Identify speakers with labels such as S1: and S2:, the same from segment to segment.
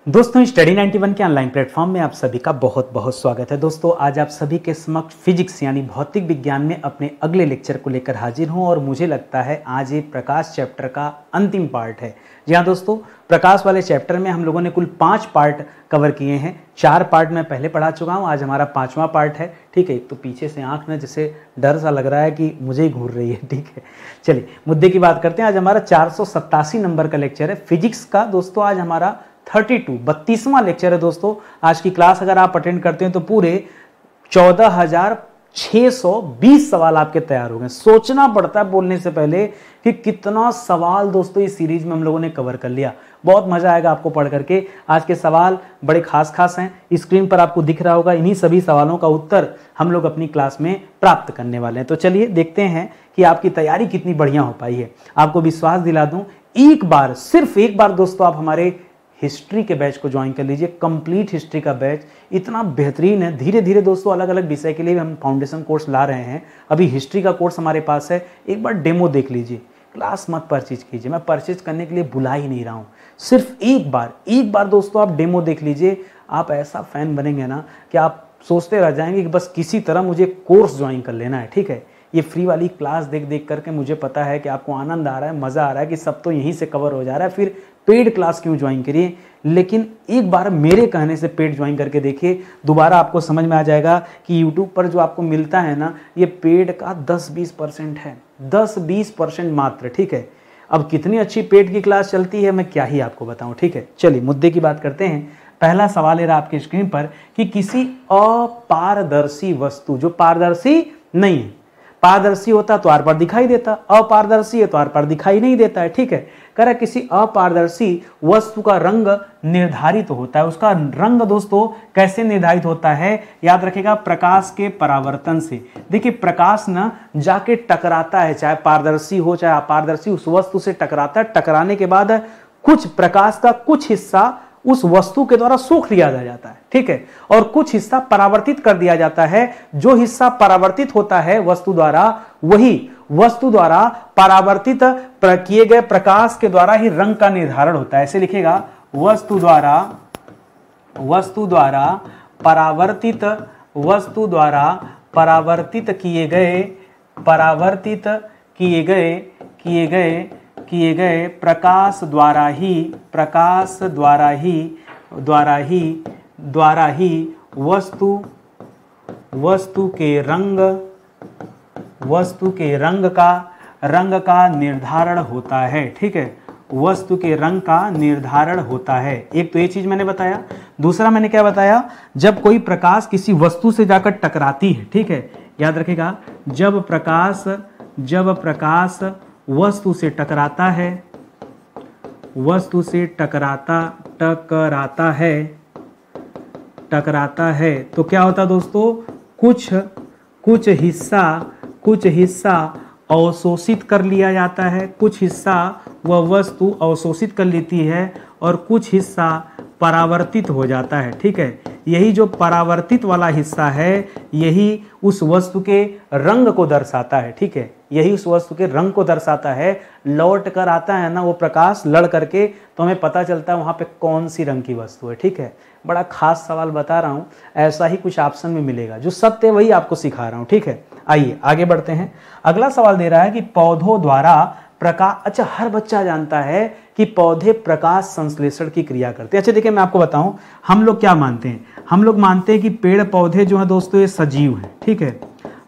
S1: दोस्तों स्टडी 91 के online platform में आप सभी का बहुत बहुत स्वागत है। दोस्तों आज आप सभी के समक्ष फिजिक्स यानी भौतिक विज्ञान में अपने अगले लेक्चर को लेकर हाजिर हूं और मुझे लगता है आज ये प्रकाश चैप्टर का अंतिम पार्ट है। जी हाँ दोस्तों, प्रकाश वाले चैप्टर में हम लोगों ने कुल 5 पार्ट कवर किए हैं। 4 पार्ट मैं पहले पढ़ा चुका हूँ, आज हमारा 5वां पार्ट है। ठीक है, तो पीछे से आँख में जैसे डर सा लग रहा है कि मुझे ही घूर रही है। ठीक है, चलिए मुद्दे की बात करते हैं। आज हमारा 487 नंबर का लेक्चर है फिजिक्स का। दोस्तों आज हमारा 32वां लेक्चर है। दोस्तों आज की क्लास अगर आप अटेंड करते हैं तो पूरे 14,620 सवाल आपके तैयार हो गए। सोचना पड़ता है बोलने से पहले कि कितना सवाल दोस्तों इस सीरीज में हम लोगों ने कवर कर लिया। बहुत मजा आएगा आपको पढ़ करके। आज के सवाल बड़े खास हैं, स्क्रीन पर आपको दिख रहा होगा। इन्हीं सभी सवालों का उत्तर हम लोग अपनी क्लास में प्राप्त करने वाले हैं। तो चलिए देखते हैं कि आपकी तैयारी कितनी बढ़िया हो पाई है। आपको विश्वास दिला दूं, एक बार सिर्फ एक बार दोस्तों आप हमारे हिस्ट्री के बैच को ज्वाइन कर लीजिए। कंप्लीट हिस्ट्री का बैच इतना बेहतरीन है। धीरे धीरे दोस्तों अलग अलग विषय के लिए भी हम फाउंडेशन कोर्स ला रहे हैं। अभी हिस्ट्री का कोर्स हमारे पास है, एक बार डेमो देख लीजिए। क्लास मत परचेज कीजिए, मैं परचेज करने के लिए बुला ही नहीं रहा हूँ। सिर्फ एक बार दोस्तों आप डेमो देख लीजिए। आप ऐसा फैन बनेंगे ना कि आप सोचते रह जाएंगे कि बस किसी तरह मुझे कोर्स ज्वाइन कर लेना है। ठीक है, ये फ्री वाली क्लास देख करके मुझे पता है कि आपको आनंद आ रहा है, मज़ा आ रहा है कि सब तो यहीं से कवर हो जा रहा है, फिर पेड क्लास क्यों ज्वाइन करिए। लेकिन एक बार मेरे कहने से पेड ज्वाइन करके देखिए, दोबारा आपको समझ में आ जाएगा कि यूट्यूब पर जो आपको मिलता है ना, ये पेड का 10-20% है, 10-20% मात्र। ठीक है, अब कितनी अच्छी पेड की क्लास चलती है मैं क्या ही आपको बताऊं। ठीक है, चलिए मुद्दे की बात करते हैं। पहला सवाल है रहा आपकी स्क्रीन पर कि किसी अपारदर्शी वस्तु, जो पारदर्शी नहीं है, पारदर्शी होता तो आर पार दिखाई देता, अपारदर्शी है तो आर पार दिखाई नहीं देता है। ठीक है, कह रहा किसी अपारदर्शी वस्तु का रंग निर्धारित होता है। उसका रंग दोस्तों कैसे निर्धारित होता है, याद रखिएगा, प्रकाश के परावर्तन से। देखिए प्रकाश ना जाके टकराता है, चाहे पारदर्शी हो चाहे अपारदर्शी, उस वस्तु से टकराता है। टकराने के बाद कुछ प्रकाश का कुछ हिस्सा उस वस्तु के द्वारा सोख लिया जाता है। ठीक है, और कुछ हिस्सा परावर्तित कर दिया जाता है। जो हिस्सा परावर्तित होता है वस्तु द्वारा, वही वस्तु द्वारा परावर्तित किए गए प्रकाश के द्वारा ही रंग का निर्धारण होता है। ऐसे लिखेगा, वस्तु द्वारा परावर्तित किए गए प्रकाश द्वारा ही वस्तु के रंग का निर्धारण होता है। ठीक है, वस्तु के रंग का निर्धारण होता है। एक तो ये चीज मैंने बताया। दूसरा मैंने क्या बताया, जब कोई प्रकाश किसी वस्तु से जाकर टकराती है, ठीक है, याद रखिएगा, जब प्रकाश वस्तु से टकराता है तो क्या होता है दोस्तों, कुछ हिस्सा अवशोषित कर लिया जाता है, कुछ हिस्सा वह वस्तु अवशोषित कर लेती है और कुछ हिस्सा परावर्तित हो जाता है। ठीक है, यही जो परावर्तित वाला हिस्सा है यही उस वस्तु के रंग को दर्शाता है। ठीक है, यही उस वस्तु के रंग को दर्शाता है। लौट कर आता है ना वो प्रकाश लड़ करके, तो हमें पता चलता है वहां पे कौन सी रंग की वस्तु है। ठीक है, बड़ा खास सवाल बता रहा हूं, ऐसा ही कुछ ऑप्शन में मिलेगा। जो सत्य है वही आपको सिखा रहा हूं। ठीक है, आइए आगे बढ़ते हैं। अगला सवाल दे रहा है कि पौधों द्वारा प्रकाश, अच्छा हर बच्चा जानता है कि पौधे प्रकाश संश्लेषण की क्रिया करते हैं। अच्छा देखिए मैं आपको बताऊं, हम लोग क्या मानते हैं, हम लोग मानते हैं कि पेड़ पौधे जो है दोस्तों ये सजीव हैं। ठीक है,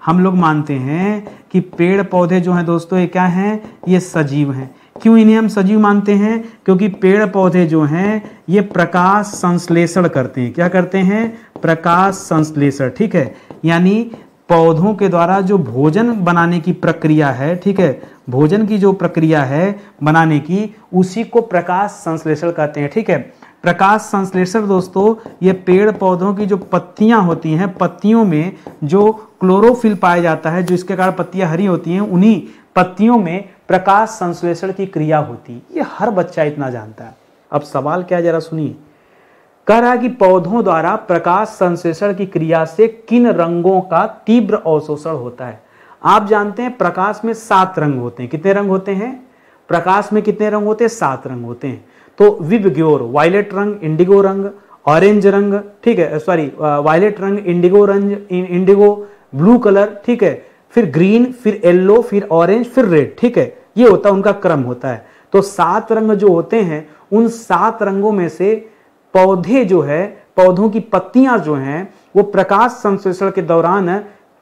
S1: हम लोग मानते हैं कि पेड़ पौधे जो हैं दोस्तों ये क्या हैं, ये सजीव हैं। क्यों इन्हें हम सजीव मानते हैं, क्योंकि पेड़ पौधे जो हैं ये प्रकाश संश्लेषण करते हैं। क्या करते हैं, प्रकाश संश्लेषण। ठीक है, यानी पौधों के द्वारा जो भोजन बनाने की प्रक्रिया है, ठीक है, भोजन की जो प्रक्रिया है बनाने की, उसी को प्रकाश संश्लेषण कहते हैं। ठीक है, प्रकाश संश्लेषण दोस्तों ये पेड़ पौधों की जो पत्तियां होती हैं, पत्तियों में जो क्लोरोफिल पाया जाता है, जो इसके कारण पत्तियां हरी होती हैं, उन्हीं पत्तियों में प्रकाश संश्लेषण की क्रिया होती है। ये हर बच्चा इतना जानता है। अब सवाल क्या जरा सुनिए, कह रहा है कि पौधों द्वारा प्रकाश संश्लेषण की क्रिया से किन रंगों का तीव्र अवशोषण होता है। आप जानते हैं प्रकाश में 7 रंग होते हैं। कितने रंग होते हैं प्रकाश में? कितने रंग होते हैं? 7 रंग होते हैं। तो विबग्योर वायलेट रंग, इंडिगो रंग, ऑरेंज रंग, ठीक है, सॉरी वायलेट रंग, इंडिगो रंग, इंडिगो ब्लू कलर, ठीक है, फिर ग्रीन, फिर येलो, फिर ऑरेंज, फिर रेड, ठीक है, ये होता है उनका क्रम होता है। तो 7 रंग जो होते हैं उन 7 रंगों में से पौधे जो है, पौधों की पत्तियां जो हैं वो प्रकाश संश्लेषण के दौरान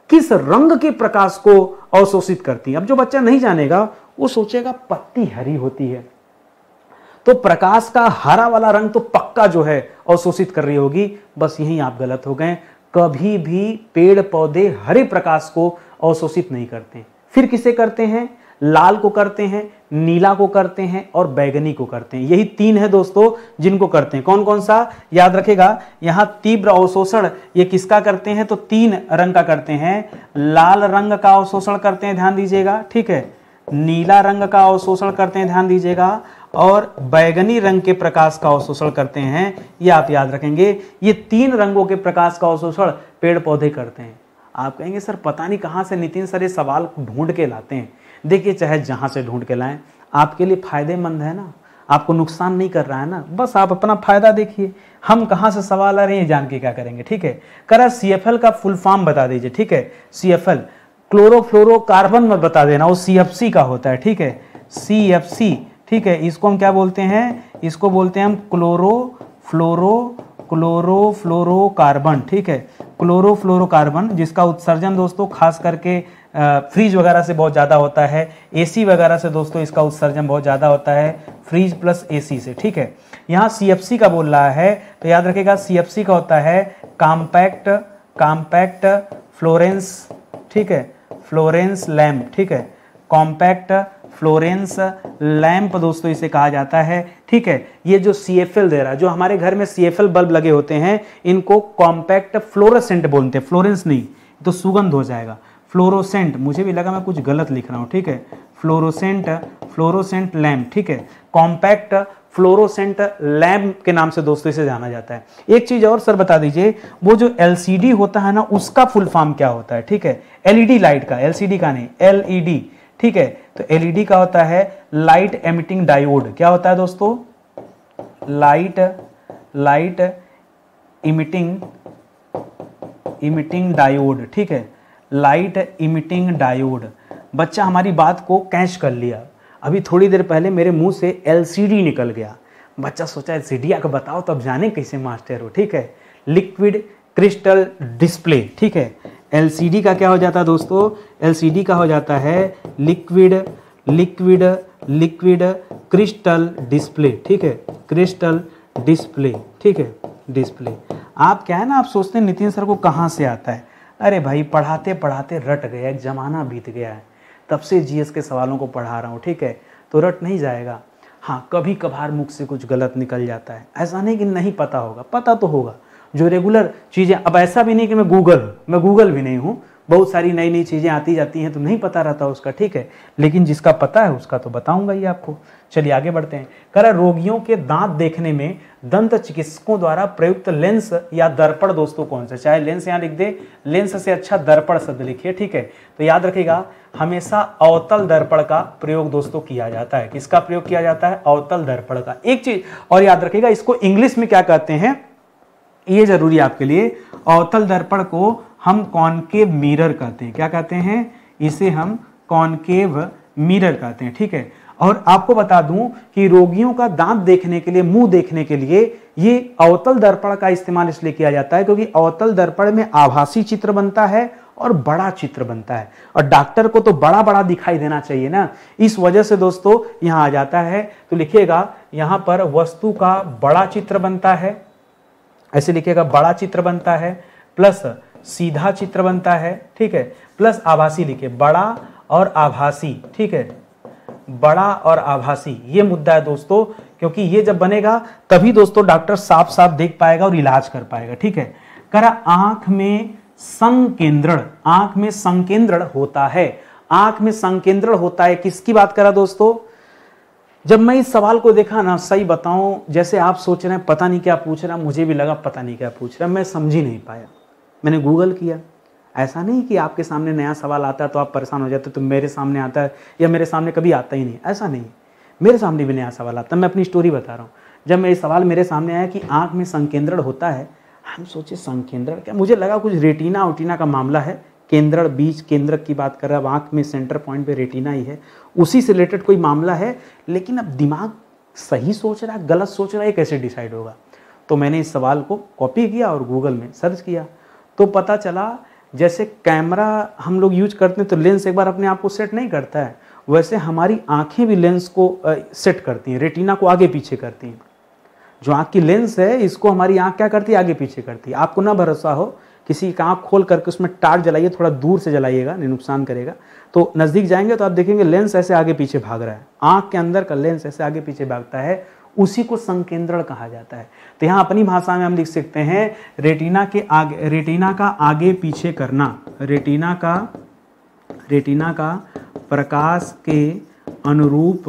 S1: किस रंग के प्रकाश को अवशोषित करती हैं। अब जो बच्चा नहीं जानेगा वो सोचेगा पत्ती हरी होती है तो प्रकाश का हरा वाला रंग तो पक्का जो है अवशोषित कर रही होगी, बस यहीं आप गलत हो गए। कभी भी पेड़ पौधे हरे प्रकाश को अवशोषित नहीं करते। फिर किसे करते हैं? लाल को करते हैं, नीला को करते हैं और बैगनी को करते हैं। यही 3 है दोस्तों जिनको करते हैं। कौन कौन सा याद रखेगा? यहां तीव्र अवशोषण ये किसका करते हैं? तो 3 रंग का करते हैं। लाल रंग का अवशोषण करते हैं, ध्यान दीजिएगा, ठीक है, नीला रंग का अवशोषण करते हैं, ध्यान दीजिएगा, और बैगनी रंग के प्रकाश का अवशोषण करते हैं। ये आप याद रखेंगे। ये 3 रंगों के प्रकाश का अवशोषण पेड़ पौधे करते हैं। आप कहेंगे सर पता नहीं कहां से नितिन सर ये सवाल ढूंढ के लाते हैं। देखिए चाहे जहां से ढूंढ के लाएं, आपके लिए फायदेमंद है ना, आपको नुकसान नहीं कर रहा है ना, बस आप अपना फायदा देखिए। हम कहां से सवाल आ रहे हैं जान के क्या करेंगे, ठीक है। करा CFL का फुल फॉर्म बता दीजिए, ठीक है। CFL क्लोरोफ्लोरोकार्बन मत बता देना, वो CFC का होता है, ठीक है, CFC, ठीक है। इसको हम क्या बोलते हैं? इसको बोलते हैं हम क्लोरोफ्लोरोकार्बन, ठीक है, क्लोरोफ्लोरोकार्बन, जिसका उत्सर्जन दोस्तों खास करके फ्रीज वगैरह से बहुत ज़्यादा होता है। AC वगैरह से दोस्तों इसका उत्सर्जन बहुत ज़्यादा होता है, फ्रीज प्लस AC से, ठीक है। यहाँ CFC का बोल रहा है तो याद रखेगा CFC का होता है कॉम्पैक्ट फ्लोरेंस, ठीक है, फ्लोरेंस लैम्प, ठीक है, कॉम्पैक्ट फ्लोरेंस लैंप दोस्तों इसे कहा जाता है, ठीक है। ये जो CFL दे रहा है, जो हमारे घर में CFL बल्ब लगे होते हैं, इनको कॉम्पैक्ट फ्लोरोसेंट बोलते हैं, फ्लोरेंस नहीं तो सुगंध हो जाएगा। फ्लोरोसेंट, मुझे भी लगा मैं कुछ गलत लिख रहा हूं, ठीक है, फ्लोरोसेंट लैंप, ठीक है, कॉम्पैक्ट फ्लोरोसेंट लैंप के नाम से दोस्तों इसे जाना जाता है। एक चीज और सर बता दीजिए, वो जो LCD होता है ना उसका फुल फॉर्म क्या होता है, ठीक है। LED लाइट का, LCD का नहीं, LED, ठीक है। तो LED का होता है लाइट एमिटिंग डायोड। क्या होता है दोस्तों? लाइट इमिटिंग डायोड, ठीक है, लाइट इमिटिंग डायोड। बच्चा हमारी बात को कैच कर लिया। अभी थोड़ी देर पहले मेरे मुंह से LCD निकल गया। बच्चा सोचा LCD आकर बताओ तब जाने कैसे मास्टर हो, ठीक है। लिक्विड क्रिस्टल डिस्प्ले, ठीक है। LCD का क्या हो जाता है दोस्तों? LCD का हो जाता है लिक्विड क्रिस्टल डिस्प्ले, ठीक है, क्रिस्टल डिस्प्ले, ठीक है, डिस्प्ले। आप क्या है ना, आप सोचते हैं नितिन सर को कहाँ से आता है। अरे भाई पढ़ाते पढ़ाते रट गया, एक जमाना बीत गया है, तब से GS के सवालों को पढ़ा रहा हूँ, ठीक है, तो रट नहीं जाएगा। हाँ कभी कभार मुख से कुछ गलत निकल जाता है, ऐसा नहीं कि नहीं पता होगा, पता तो होगा। जो रेगुलर चीज़ें, अब ऐसा भी नहीं कि मैं गूगल भी नहीं हूँ, बहुत सारी नई नई चीज़ें आती जाती हैं तो नहीं पता रहता उसका, ठीक है, लेकिन जिसका पता है उसका तो बताऊंगा ही आपको। चलिए आगे बढ़ते हैं। करा रोगियों के दांत देखने में दंत चिकित्सकों द्वारा प्रयुक्त लेंस या दर्पण दोस्तों कौन सा? चाहे लेंस यहाँ लिख दे, लेंस से अच्छा दर्पण शब्द लिखिए, ठीक है। तो याद रखिएगा हमेशा अवतल दर्पण का प्रयोग दोस्तों किया जाता है। किसका प्रयोग किया जाता है? अवतल दर्पण का। एक चीज और याद रखिएगा, इसको इंग्लिश में क्या कहते हैं, ये जरूरी आपके लिए। अवतल दर्पण को हम कॉनकेव मिरर कहते हैं। क्या कहते हैं? इसे हम कॉनकेव मिरर कहते हैं, ठीक है। और आपको बता दूं कि रोगियों का दांत देखने के लिए, मुंह देखने के लिए ये अवतल दर्पण का इस्तेमाल इसलिए किया जाता है क्योंकि अवतल दर्पण में आभासी चित्र बनता है और बड़ा चित्र बनता है, और डॉक्टर को तो बड़ा बड़ा दिखाई देना चाहिए ना, इस वजह से दोस्तों यहां आ जाता है। तो लिखिएगा यहां पर वस्तु का बड़ा चित्र बनता है, ऐसे लिखिएगा बड़ा चित्र बनता है, प्लस सीधा चित्र बनता है, ठीक है, प्लस आभासी लिखिए, बड़ा और आभासी, ठीक है, बड़ा और आभासी। ये मुद्दा है दोस्तों, क्योंकि ये जब बनेगा तभी दोस्तों डॉक्टर साफ साफ देख पाएगा और इलाज कर पाएगा, ठीक है। करा आंख में संकेंद्रण, आंख में संकेंद्रण होता है, आंख में संकेंद्रण होता है, किसकी बात करा दोस्तों? जब मैं इस सवाल को देखा ना, सही बताऊं, जैसे आप सोच रहे हैं पता नहीं क्या पूछ रहा, मुझे भी लगा पता नहीं क्या पूछ रहा, मैं समझ ही नहीं पाया। मैंने गूगल किया। ऐसा नहीं कि आपके सामने नया सवाल आता है तो आप परेशान हो जाते, तो मेरे सामने आता है या मेरे सामने कभी आता ही नहीं, ऐसा नहीं। मेरे सामने भी नया सवाल आता है, मैं अपनी स्टोरी बता रहा हूँ। जब मेरे सवाल मेरे सामने आया कि आँख में संकेंद्रण होता है, हम सोचे संकेंद्रण क्या, मुझे लगा कुछ रेटिना उटीना का मामला है, केंद्र बीज केंद्रक की बात कर रहा है, अब आँख में सेंटर पॉइंट पे रेटिना ही है, उसी से रिलेटेड कोई मामला है। लेकिन अब दिमाग सही सोच रहा है गलत सोच रहा है, ये कैसे डिसाइड होगा। तो मैंने इस सवाल को कॉपी किया और गूगल में सर्च किया, तो पता चला जैसे कैमरा हम लोग यूज करते हैं तो लेंस एक बार अपने आप को सेट नहीं करता है, वैसे हमारी आंखें भी लेंस को सेट करती हैं, रेटिना को आगे पीछे करती हैं। जो आंख की लेंस है इसको हमारी आंख क्या करती है, आगे पीछे करती है। आपको ना भरोसा हो, किसी का आंख खोल करके उसमें टार्च जलाइए, थोड़ा दूर से जलाइएगा, नहीं नुकसान करेगा। तो नज़दीक जाएंगे तो आप देखेंगे लेंस ऐसे आगे पीछे भाग रहा है, आंख के अंदर का लेंस ऐसे आगे पीछे भागता है, उसी को संकेंद्रण कहा जाता है। तो यहाँ अपनी भाषा में हम लिख सकते हैं रेटिना का आगे पीछे करना, रेटिना का प्रकाश के अनुरूप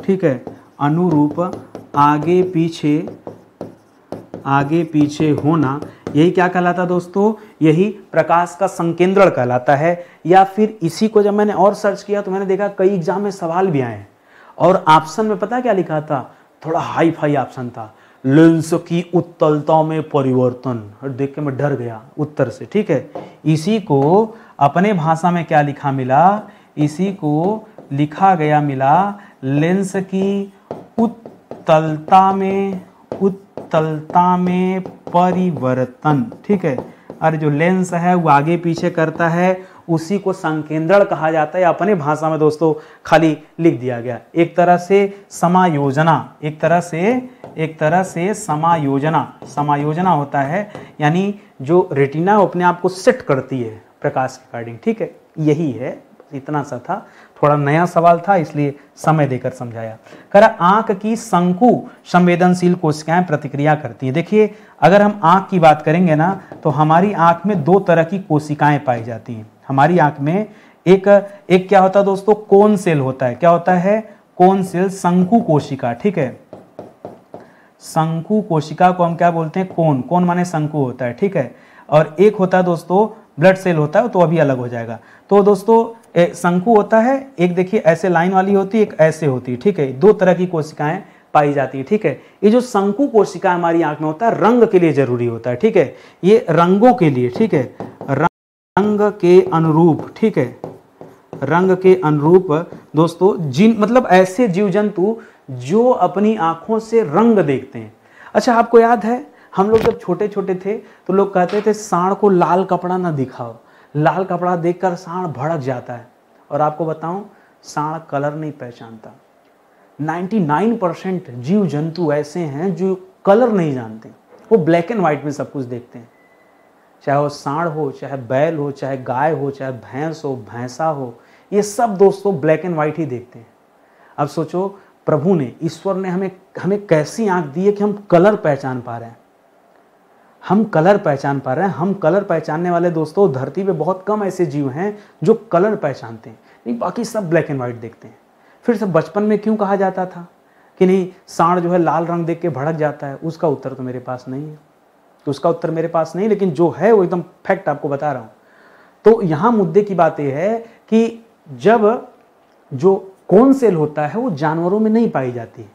S1: ठीक है, अनुरूप आगे पीछे होना, यही क्या कहलाता है दोस्तों, यही प्रकाश का संकेंद्रण कहलाता है। या फिर इसी को जब मैंने और सर्च किया तो मैंने देखा कई एग्जाम में सवाल भी आए और ऑप्शन में पता क्या लिखा था, थोड़ा हाई फाई ऑप्शन था, लेंस की उत्तलता में परिवर्तन। और देख के मैं डर गया उत्तर से, ठीक है। इसी को अपने भाषा में क्या लिखा मिला, इसी को लिखा गया मिला लेंस की उत्तलता में परिवर्तन, ठीक है। और जो लेंस है वो आगे पीछे करता है, उसी को संकेंद्रण कहा जाता है। अपने भाषा में दोस्तों खाली लिख दिया गया, एक तरह से समायोजना होता है, यानी जो रेटिना अपने आप को सेट करती है प्रकाश के अकॉर्डिंग, ठीक है। यही है, इतना सा था, थोड़ा नया सवाल था इसलिए समय देकर समझाया। करा आंख की शंकु संवेदनशील कोशिकाएं प्रतिक्रिया करती है। देखिए अगर हम आंख की बात करेंगे ना तो हमारी आंख में दो तरह की कोशिकाएं पाई जाती हैं। हमारी आंख में एक क्या होता है दोस्तों, कोन सेल होता है। क्या होता है, कोन सेल, शंकु कोशिका, ठीक है। शंकु कोशिका को हम क्या बोलते हैं, कोन माने शंकु होता है, ठीक है। और एक होता है दोस्तों ब्लड सेल होता है, तो अभी अलग हो जाएगा। तो दोस्तों शंकु होता है, एक देखिए ऐसे लाइन वाली होती है, एक ऐसे होती है, ठीक है। दो तरह की कोशिकाएं पाई जाती है, ठीक है। ये जो शंकु कोशिका हमारी आंख में होता है रंग के लिए जरूरी होता है, ठीक है। ये रंगों के लिए, ठीक है, रंग के अनुरूप, ठीक है, रंग के अनुरूप दोस्तों मतलब ऐसे जीव जंतु जो अपनी आंखों से रंग देखते हैं। अच्छा आपको याद है हम लोग जब छोटे छोटे थे तो लोग कहते थे सांड को लाल कपड़ा ना दिखाओ, लाल कपड़ा देखकर सांड भड़क जाता है। और आपको बताऊं सांड कलर नहीं पहचानता। 99% जीव जंतु ऐसे हैं जो कलर नहीं जानते, वो ब्लैक एंड व्हाइट में सब कुछ देखते हैं। चाहे वो सांड हो, चाहे बैल हो, चाहे गाय हो, चाहे भैंस हो, भैंसा हो, ये सब दोस्तों ब्लैक एंड व्हाइट ही देखते हैं। अब सोचो प्रभु ने, ईश्वर ने हमें कैसी आंख दी है कि हम कलर पहचान पा रहे हैं, हम कलर पहचान पा रहे हैं। हम कलर पहचानने वाले दोस्तों धरती पे बहुत कम ऐसे जीव हैं जो कलर पहचानते हैं, नहीं बाकी सब ब्लैक एंड व्हाइट देखते हैं। फिर से बचपन में क्यों कहा जाता था कि नहीं सांड जो है लाल रंग देख के भड़क जाता है, उसका उत्तर तो मेरे पास नहीं है, तो उसका उत्तर मेरे पास नहीं, लेकिन जो है वो एकदम फैक्ट आपको बता रहा हूँ। तो यहाँ मुद्दे की बात यह है कि जब जो कोन सेल होता है वो जानवरों में नहीं पाई जाती है।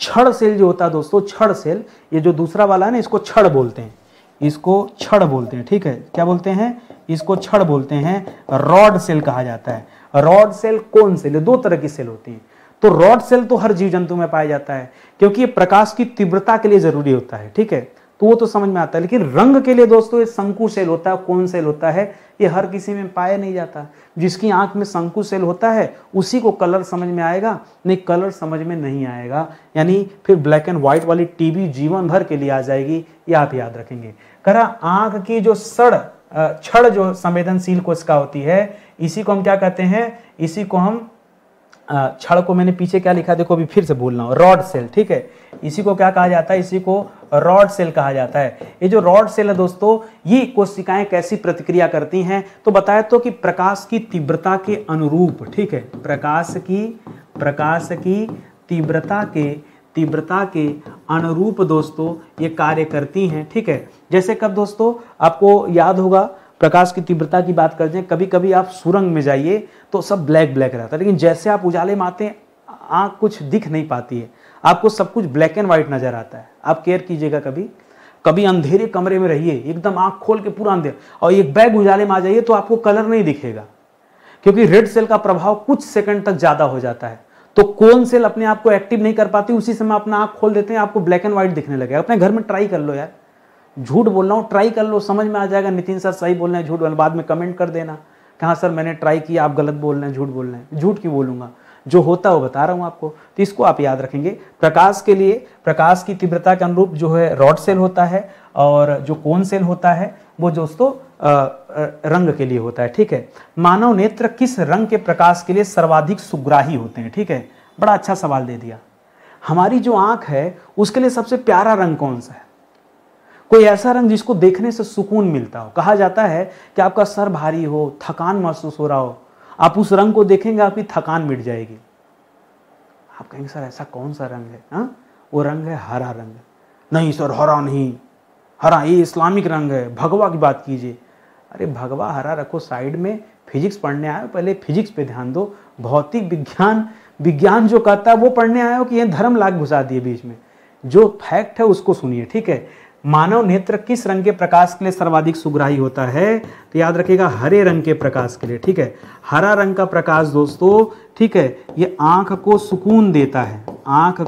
S1: छड़ सेल जो होता है दोस्तों, छड़ सेल, ये जो दूसरा वाला है ना इसको छड़ बोलते हैं, इसको छड़ बोलते हैं, ठीक है। क्या बोलते हैं, इसको छड़ बोलते हैं। रॉड सेल कहा जाता है। रॉड सेल, कोन सेल, दो तरह की सेल होती हैं। तो रॉड सेल तो हर जीव जंतु में पाया जाता है क्योंकि ये प्रकाश की तीव्रता के लिए जरूरी होता है, ठीक है, तो वो तो समझ में आता है। लेकिन रंग के लिए दोस्तों ये शंकु सेल होता है, कोन सेल होता है, ये हर किसी में पाया नहीं जाता। जिसकी आंख में शंकु सेल होता है उसी को कलर समझ में आएगा, नहीं कलर समझ में नहीं आएगा, यानी फिर ब्लैक एंड व्हाइट वाली टीवी जीवन भर के लिए आ जाएगी, ये आप याद रखेंगे। करा आंख की जो छड़ जो संवेदनशील कोशिका होती है, इसी को हम क्या कहते हैं, इसी को हम छड़ को मैंने पीछे क्या लिखा देखो, अभी फिर से बोल रहा हूं, रॉड सेल, ठीक है। इसी को क्या कहा जाता है, इसी को रॉड सेल कहा जाता है। ये जो रॉड सेल है दोस्तों, ये कोशिकाएं कैसी प्रतिक्रिया करती हैं, तो बताया तो कि प्रकाश की तीव्रता के अनुरूप, ठीक है, प्रकाश की तीव्रता के अनुरूप दोस्तों ये कार्य करती हैं, ठीक है। जैसे कब दोस्तों, आपको याद होगा प्रकाश की तीव्रता की बात करते हैं, कभी कभी आप सुरंग में जाइए तो सब ब्लैक ब्लैक रहता है, लेकिन जैसे आप उजाले में आते हैं आँख कुछ दिख नहीं पाती है। आपको सब कुछ ब्लैक एंड व्हाइट नजर आता है। आप केयर कीजिएगा, कभी कभी अंधेरे कमरे में रहिए, एकदम आंख खोल के पूरा अंधेरा, और एक बैग उजाले में आ जाइए तो आपको कलर नहीं दिखेगा, क्योंकि रेड सेल का प्रभाव कुछ सेकंड तक ज्यादा हो जाता है। तो कौन सेल अपने आप को एक्टिव नहीं कर पाती, उसी समय अपना आंख खोल देते हैं, आपको ब्लैक एंड व्हाइट दिखने लगेगा। अपने घर में ट्राई कर लो यार, झूठ बोल रहा हूँ, ट्राई कर लो, समझ में आ जाएगा नितिन सर सही बोल रहे हैं झूठ बोल रहे हैं। बाद में कमेंट कर देना कि हाँ सर मैंने ट्राई किया, आप गलत बोल रहे हैं, झूठ बोल रहे हैं। झूठ क्यों बोलूंगा, जो होता है वो बता रहा हूं आपको। तो इसको आप याद रखेंगे। प्रकाश के लिए प्रकाश की तीव्रता के अनुरूप जो है रॉड सेल होता है, और जो कोन सेल होता है वो दोस्तों रंग के लिए होता है, ठीक है। मानव नेत्र किस रंग के प्रकाश के लिए सर्वाधिक सुग्राही होते हैं, ठीक है। बड़ा अच्छा सवाल दे दिया। हमारी जो आंख है उसके लिए सबसे प्यारा रंग कौन सा है? कोई ऐसा रंग जिसको देखने से सुकून मिलता हो। कहा जाता है कि आपका सर भारी हो, थकान महसूस हो रहा हो, आप उस रंग को देखेंगे आपकी थकान मिट जाएगी। आप कहेंगे सर ऐसा कौन सा रंग है? हाँ, वो रंग है हरा रंग। नहीं सर हरा नहीं, हरा ये इस्लामिक रंग है, भगवा की बात कीजिए। अरे भगवा हरा रखो साइड में, फिजिक्स पढ़ने आए हो, पहले फिजिक्स पे ध्यान दो। भौतिक विज्ञान जो कहता है वो पढ़ने आए हो कि ये धर्म लाग घुसा दिए बीच में। जो फैक्ट है उसको सुनिए, ठीक है। मानव नेत्र किस रंग के प्रकाश के लिए सर्वाधिक सुग्राही होता है? तो याद रखिएगा हरे रंग के प्रकाश के लिए, ठीक है। हरा रंग का प्रकाश दोस्तों, ठीक है, ये आंख को सुकून देता है, आंख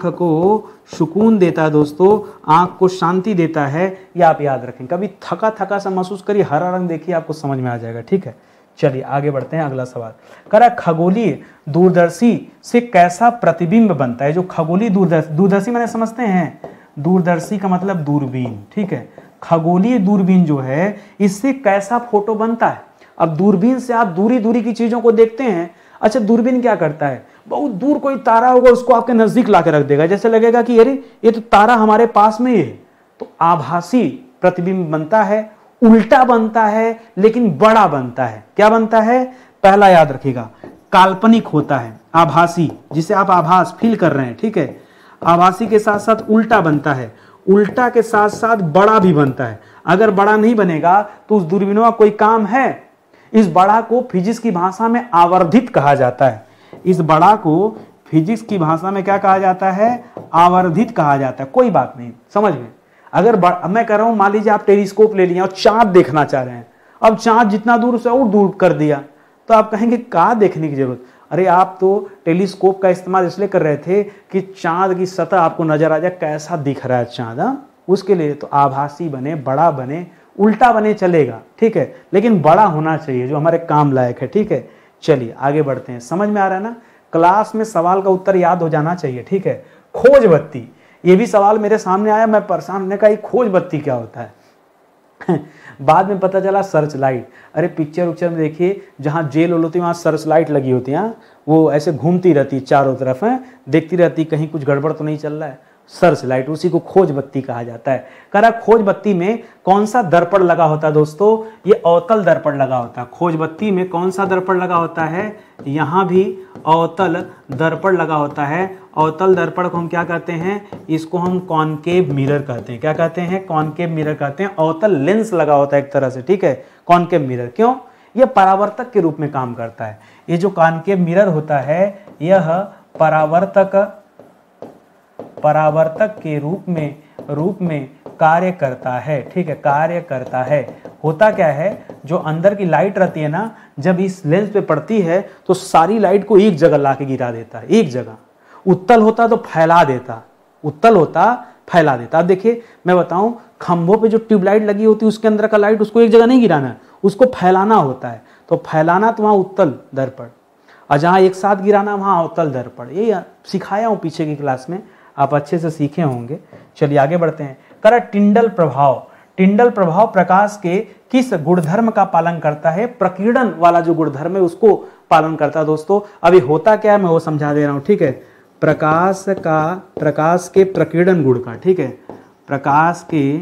S1: को सुकून देता है दोस्तों, आंख को शांति देता है। ये आप याद रखें। कभी थका थका सा महसूस करिए, हरा रंग देखिए, आपको समझ में आ जाएगा, ठीक है। चलिए आगे बढ़ते हैं। अगला सवाल करा, खगोलीय दूरदर्शी से कैसा प्रतिबिंब बनता है? जो खगोलीय दूरदर्शी मैंने समझते हैं, दूरदर्शी का मतलब दूरबीन, ठीक है। खगोलीय दूरबीन जो है इससे कैसा फोटो बनता है? अब दूरबीन से आप दूरी की चीजों को देखते हैं। अच्छा, दूरबीन क्या करता है? बहुत दूर कोई तारा होगा उसको आपके नजदीक ला के रख देगा, जैसे लगेगा कि अरे ये तो तारा हमारे पास में ही है। तो आभासी प्रतिबिंब बनता है, उल्टा बनता है, लेकिन बड़ा बनता है। क्या बनता है? पहला याद रखिएगा, काल्पनिक होता है आभासी, जिसे आप आभास फील कर रहे हैं, ठीक है। आभासी के साथ साथ उल्टा बनता है, उल्टा के साथ साथ बड़ा भी बनता है। अगर बड़ा नहीं बनेगा तो उस दूरबीनों का कोई काम है? इस बड़ा को फिजिक्स की भाषा में आवर्धित कहा जाता है। इस बड़ा को फिजिक्स की भाषा में क्या कहा जाता है? आवर्धित कहा जाता है। कोई बात नहीं, समझ में। अगर मैं कह रहा हूं, मान लीजिए आप टेलीस्कोप ले लिए और चांद देखना चाह रहे हैं, अब चांद जितना दूर से और दूर कर दिया, तो आप कहेंगे कहाँ देखने की जरूरत? अरे आप तो टेलीस्कोप का इस्तेमाल इसलिए कर रहे थे कि चांद की सतह आपको नजर आ जाए, कैसा दिख रहा है चांद। उसके लिए तो आभासी बने, बड़ा बने, उल्टा बने चलेगा, ठीक है, लेकिन बड़ा होना चाहिए जो हमारे काम लायक है, ठीक है। चलिए आगे बढ़ते हैं। समझ में आ रहा है ना? क्लास में सवाल का उत्तर याद हो जाना चाहिए, ठीक है। खोज बत्ती, ये भी सवाल मेरे सामने आया, मैं परेशान होने का, खोज बत्ती क्या होता है? बाद में पता चला सर्च लाइट। अरे पिक्चर उक्चर में देखिए, जहाँ जेल होती है वहाँ सर्च लाइट लगी होती है, वो ऐसे घूमती रहती है चारों तरफ, है देखती रहती कहीं कुछ गड़बड़ तो नहीं चल रहा है। सर्च लाइट, उसी को खोज बत्ती कहा जाता है। कह रहा खोज बत्ती में कौन सा दर्पण लगा होता है दोस्तों? ये अवतल दर्पण लगा होता है। खोज बत्ती में कौन सा दर्पण लगा होता है? यहाँ भी अवतल दर्पण लगा होता है। अवतल दर्पण को हम क्या कहते हैं? इसको हम कॉनकेव मिरर कहते हैं। क्या कहते हैं? कॉनकेव मिरर कहते हैं। अवतल लेंस लगा होता है एक तरह से, ठीक है, कॉनकेव मिरर। क्यों? यह परावर्तक के रूप में काम करता है। ये जो कॉनकेव मिरर होता है यह परावर्तक के रूप में कार्य करता है, ठीक है, कार्य करता है। होता क्या है, जो अंदर की लाइट रहती है ना, जब इस लेंस पे पड़ती है तो सारी लाइट को एक जगह ला के गिरा देता है, एक जगह। उत्तल होता तो फैला देता, उत्तल होता फैला देता। अब देखिए मैं बताऊं, खंभों पे जो ट्यूबलाइट लगी होती है उसके अंदर का लाइट उसको एक जगह नहीं गिराना है, उसको फैलाना होता है। तो फैलाना तो वहां उत्तल दर्पण, और जहां एक साथ गिराना वहां अवतल दर्पण। ये सिखाया हूं पीछे की क्लास में, आप अच्छे से सीखे होंगे। चलिए आगे बढ़ते हैं। करा टिंडल प्रभाव। टिंडल प्रभाव प्रकाश के किस गुणधर्म का पालन करता है? प्रकीर्णन वाला जो गुणधर्म है उसको पालन करता है दोस्तों। अभी होता क्या है मैं वो समझा दे रहा हूं, ठीक है। प्रकाश के प्रकीर्णन गुण का, ठीक है, प्रकाश के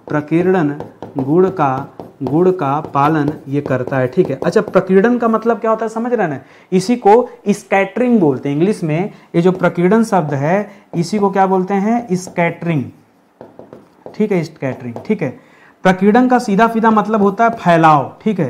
S1: प्रकीर्णन गुण का पालन ये करता है, ठीक है। अच्छा, प्रकीर्णन का मतलब क्या होता है समझ रहे हैं ना? इसी को स्कैटरिंग बोलते हैं इंग्लिश में। ये जो प्रकीर्णन शब्द है इसी को क्या बोलते हैं? स्कैटरिंग, ठीक है, स्कैटरिंग, ठीक है। प्रकीर्णन का सीधा सीधा मतलब होता है फैलाव, ठीक है।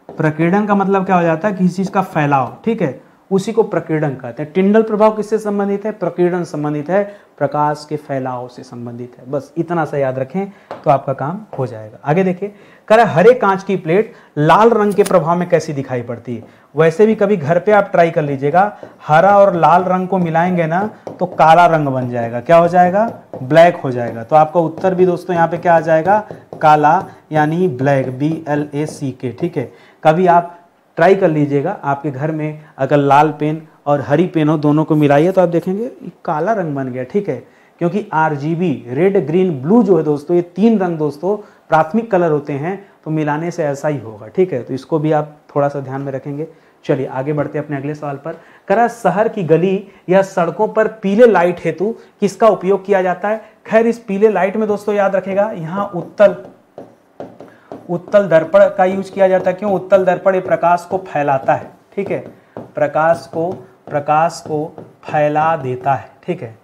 S1: प्रकीर्णन का मतलब क्या हो जाता है? किसी चीज का फैलाव, ठीक है। उसी को प्रकीर्णन कहते हैं। टिंडल प्रभाव किससे संबंधित है? प्रकीर्णन संबंधित है, प्रकाश के फैलाव से संबंधित है। बस इतना सा याद रखें तो आपका काम हो जाएगा। आगे देखिए, कह रहा है हरे कांच की प्लेट लाल रंग के प्रभाव में कैसी दिखाई पड़ती है। वैसे भी कभी घर पे आप ट्राई कर लीजिएगा, हरा और लाल रंग को मिलाएंगे ना तो काला रंग बन जाएगा। क्या हो जाएगा? ब्लैक हो जाएगा। तो आपका उत्तर भी दोस्तों यहाँ पे क्या आ जाएगा? काला, यानी ब्लैक, BLACK। ठीक है, कभी आप ट्राई कर लीजिएगा, आपके घर में अगर लाल पेन और हरी पेन हो, दोनों को मिलाइए तो आप देखेंगे काला रंग बन गया। ठीक है, क्योंकि RGB रेड, ग्रीन, ब्लू जो है दोस्तों, ये 3 रंग दोस्तों प्राथमिक कलर होते हैं, तो मिलाने से ऐसा ही होगा। ठीक है, तो इसको भी आप थोड़ा सा ध्यान में रखेंगे। चलिए आगे बढ़ते हैं अपने अगले सवाल पर। करा शहर की गली या सड़कों पर पीले लाइट हेतु किसका उपयोग किया जाता है? खैर इस पीले लाइट में दोस्तों याद रखेगा, यहाँ उत्तल दर्पण का यूज किया जाता है। क्यों? उत्तल दर्पण ये प्रकाश को फैलाता है। ठीक है, प्रकाश को फैला देता है। ठीक है,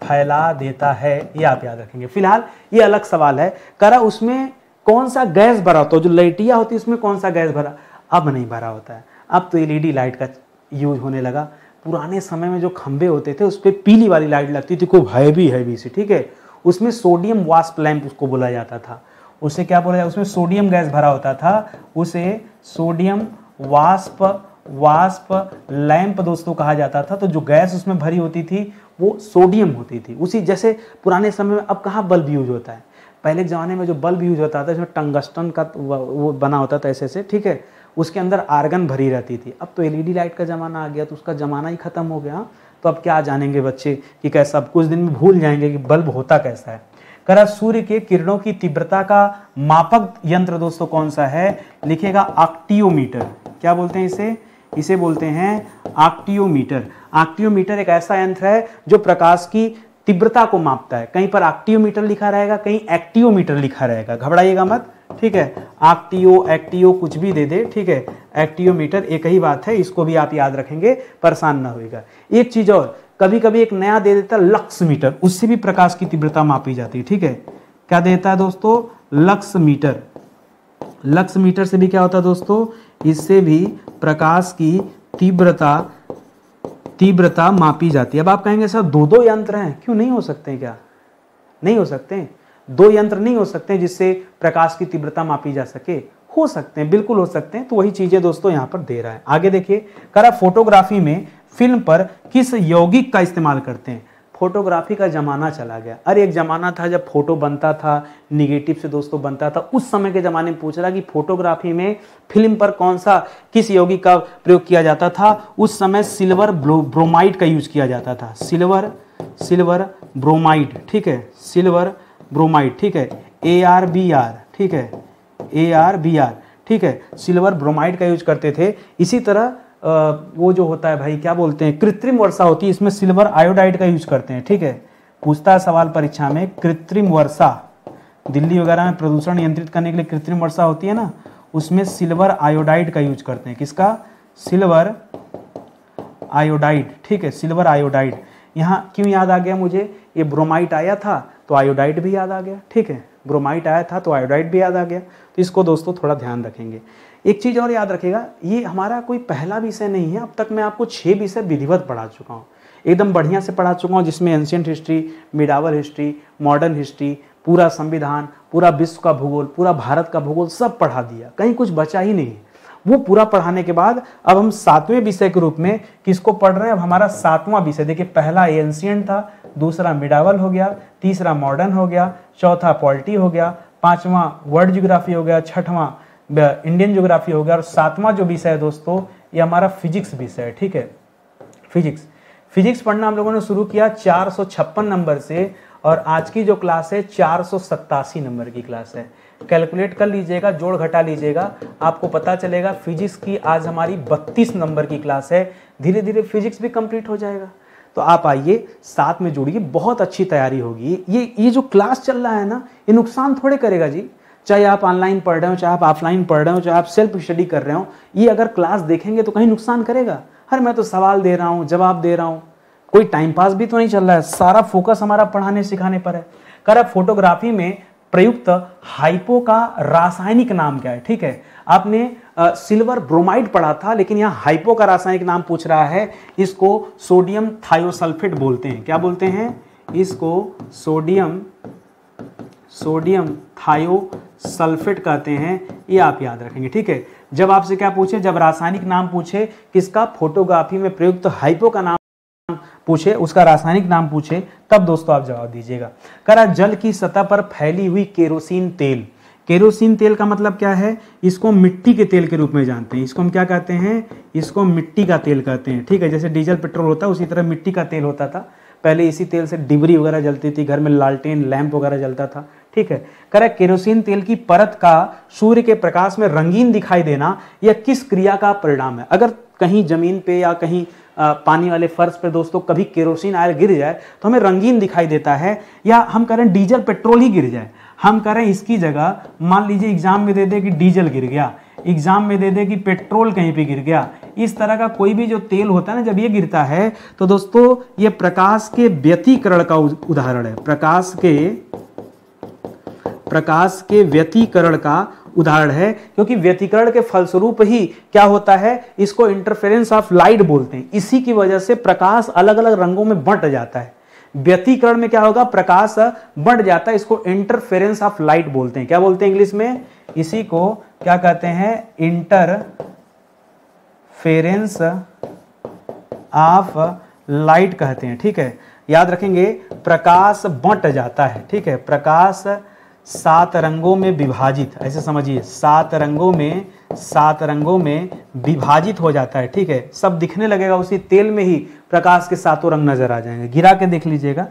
S1: फैला देता है, ये आप याद रखेंगे। फिलहाल ये अलग सवाल है, करा उसमें कौन सा गैस भरा होता है? जो लाइटिया होती है उसमें कौन सा गैस भरा? अब नहीं भरा होता है, अब तो LED लाइट का यूज होने लगा। पुराने समय में जो खंबे होते थे उस पर पीली वाली लाइट लगती थी, खूब हैवी सी। ठीक है, उसमें सोडियम वास्प लैंप उसको बोला जाता था। उसे क्या बोला जाता? उसमें सोडियम गैस भरा होता था, उसे सोडियम वास्प लैंप दोस्तों कहा जाता था। तो जो गैस उसमें भरी होती थी वो सोडियम होती थी। उसी जैसे पुराने समय में, अब कहाँ बल्ब यूज होता है, पहले के ज़माने में जो बल्ब यूज होता था इसमें टंगस्टन का वो बना होता था ऐसे। ठीक है, उसके अंदर आर्गन भरी रहती थी। अब तो LED लाइट का ज़माना आ गया, तो उसका ज़माना ही ख़त्म हो गया। तो अब क्या जानेंगे बच्चे कि कैसा, अब कुछ दिन में भूल जाएंगे कि बल्ब होता कैसा है। करा सूर्य के किरणों की तीव्रता का मापक यंत्र दोस्तों कौन सा है? लिखेगा ऑक्टियोमीटर। क्या बोलते हैं इसे बोलते हैं ऑक्टियोमीटर। ऑक्टियोमीटर एक ऐसा यंत्र है जो प्रकाश की तीव्रता को मापता है। कहीं पर ऑक्टियोमीटर लिखा रहेगा, कहीं एक्टियोमीटर लिखा रहेगा, घबराइएगा मत। ठीक है, एक्टियो कुछ भी दे दे। ठीक है, एक्टियोमीटर एक ही बात है, इसको भी आप याद रखेंगे, परेशान ना होइएगा। एक चीज और, कभी कभी एक नया दे देता लक्स मीटर, उससे भी प्रकाश की तीव्रता मापी जाती है। ठीक है, क्या देता है दोस्तों? Lux meter. लक्स मीटर से भी क्या होता है दोस्तों? इससे भी प्रकाश की तीव्रता मापी जाती है। अब आप कहेंगे सर 2 यंत्र हैं, क्यों नहीं हो सकते? क्या नहीं हो सकते? 2 यंत्र नहीं हो सकते जिससे प्रकाश की तीव्रता मापी जा सके? हो सकते हैं, बिल्कुल हो सकते हैं। तो वही चीजें दोस्तों यहाँ पर दे रहा है। आगे देखिए, करा फोटोग्राफी में फिल्म पर किस यौगिक का इस्तेमाल करते हैं? फोटोग्राफी का जमाना चला गया। अरे एक जमाना था जब फोटो बनता था निगेटिव से दोस्तों बनता था। उस समय के जमाने में पूछ रहा कि फोटोग्राफी में फिल्म पर किस यौगिक का प्रयोग किया जाता था? उस समय सिल्वर ब्रोमाइड का यूज किया जाता था। Silver bromide. ठीक है, सिल्वर ब्रोमाइड। ठीक है, ArBr। ठीक है, ArBr। ठीक है, सिल्वर ब्रोमाइड का यूज करते थे। इसी तरह वो जो होता है भाई, क्या बोलते हैं, कृत्रिम वर्षा होती है, इसमें सिल्वर आयोडाइड का यूज करते हैं। ठीक है, पूछता है सवाल परीक्षा में, कृत्रिम वर्षा, दिल्ली वगैरह में प्रदूषण नियंत्रित करने के लिए कृत्रिम वर्षा होती है ना, उसमें सिल्वर आयोडाइड का यूज करते हैं। किसका? Silver iodide. ठीक है, सिल्वर आयोडाइड। यहाँ क्यों याद आ गया मुझे? ये ब्रोमाइड आया था तो आयोडाइड भी याद आ गया। ठीक है, ब्रोमाइड आया था तो आयोडाइड भी याद आ गया। तो इसको दोस्तों थोड़ा ध्यान रखेंगे। एक चीज़ और याद रखिएगा, ये हमारा कोई पहला विषय नहीं है। अब तक मैं आपको 6 विषय विधिवत पढ़ा चुका हूँ, एकदम बढ़िया से पढ़ा चुका हूँ, जिसमें ancient history, medieval history, modern history, पूरा संविधान, पूरा विश्व का भूगोल, पूरा भारत का भूगोल सब पढ़ा दिया, कहीं कुछ बचा ही नहीं। वो पूरा पढ़ाने के बाद अब हम 7वें विषय के रूप में किसको पढ़ रहे हैं? अब हमारा 7वां विषय देखिए, पहला एंशिएंट था, दूसरा मिडावल हो गया, तीसरा मॉडर्न हो गया, चौथा पॉलिटी हो गया, 5वां वर्ल्ड ज्योग्राफी हो गया, 6वां इंडियन ज्योग्राफी हो गया, और 7वां जो विषय है दोस्तों ये हमारा फिजिक्स विषय है। ठीक है, फिजिक्स पढ़ना हम लोगों ने शुरू किया 456 नंबर से, और आज की जो क्लास है 487 नंबर की क्लास है। कैलकुलेट कर लीजिएगा, जोड़ घटा लीजिएगा, आपको पता चलेगा फिजिक्स की आज हमारी 32 नंबर की क्लास है। धीरे धीरे फिजिक्स भी कंप्लीट हो जाएगा। तो आप आइए साथ में जुड़िए, बहुत अच्छी तैयारी होगी। ये जो क्लास चल रहा है ना, ये नुकसान थोड़े करेगा जी। चाहे आप ऑनलाइन पढ़ रहे हो, चाहे आप ऑफलाइन पढ़ रहे हो, चाहे आप सेल्फ स्टडी कर रहे हो, ये अगर क्लास देखेंगे तो कहीं नुकसान करेगा? हर मैं तो सवाल दे रहा हूँ, जवाब दे रहा हूँ, कोई टाइम पास भी तो नहीं चल रहा है। सारा फोकस हमारा पढ़ाने सिखाने पर है। कर फोटोग्राफी में प्रयुक्त हाइपो का रासायनिक नाम क्या है? ठीक है, आपने सिल्वर ब्रोमाइड पढ़ा था, लेकिन यहाँ हाइपो का रासायनिक नाम पूछ रहा है। इसको सोडियम थायोसल्फेट बोलते हैं। क्या बोलते हैं? इसको सोडियम थायोसल्फेट कहते हैं। ये आप याद रखेंगे, ठीक है। जब आपसे क्या पूछे, जब रासायनिक नाम पूछे किसका, फोटोग्राफी में प्रयुक्त हाइपो का नाम पूछे, उसका रासायनिक नाम पूछे, तब दोस्तों आप जवाब दीजिएगा। करा जल की सतह पर फैली हुई केरोसिन तेल। केरोसिन तेल का मतलब क्या है? इसको मिट्टी के तेल के रूप में जानते हैं। इसको हम क्या कहते हैं? इसको मिट्टी का तेल कहते हैं, ठीक है। जैसे डीजल पेट्रोल होता है उसी तरह मिट्टी का तेल होता था। पहले इसी तेल से डिबरी वगैरह जलती थी, घर में लालटेन लैंप वगैरह जलता था, ठीक है। करा केरोसिन तेल की परत का सूर्य के प्रकाश में रंगीन दिखाई देना यह किस क्रिया का परिणाम है? अगर कहीं जमीन पे या कहीं पानी वाले फर्श पे दोस्तों कभी केरोसिन ऑयल गिर जाए तो हमें रंगीन दिखाई देता है, या हम करें डीजल पेट्रोल ही गिर जाए, हम करें इसकी जगह मान लीजिए एग्जाम में दे दे कि डीजल गिर गया, एग्जाम में दे दे कि पेट्रोल कहीं पे गिर गया, इस तरह का कोई भी जो तेल होता है ना, जब ये गिरता है तो दोस्तों ये प्रकाश के व्यतिकरण का उदाहरण है। प्रकाश के व्यतिकरण का उदाहरण है, क्योंकि व्यतिकरण के फलस्वरूप ही क्या होता है, इसको इंटरफेरेंस ऑफ लाइट बोलते हैं। इसी की वजह से प्रकाश अलग अलग रंगों में बंट जाता है। व्यतिकरण में क्या होगा, प्रकाश बंट जाता है, इसको इंटरफेरेंस ऑफ लाइट बोलते हैं। क्या बोलते हैं इंग्लिश में? इसी को क्या कहते हैं? इंटरफेरेंस ऑफ लाइट कहते हैं, ठीक है। याद रखेंगे, प्रकाश बंट जाता है, ठीक है। प्रकाश 7 रंगों में विभाजित, ऐसे समझिए, 7 रंगों में विभाजित हो जाता है, ठीक है। सब दिखने लगेगा, उसी तेल में ही प्रकाश के 7 रंग नजर आ जाएंगे। गिरा के देख लीजिएगा,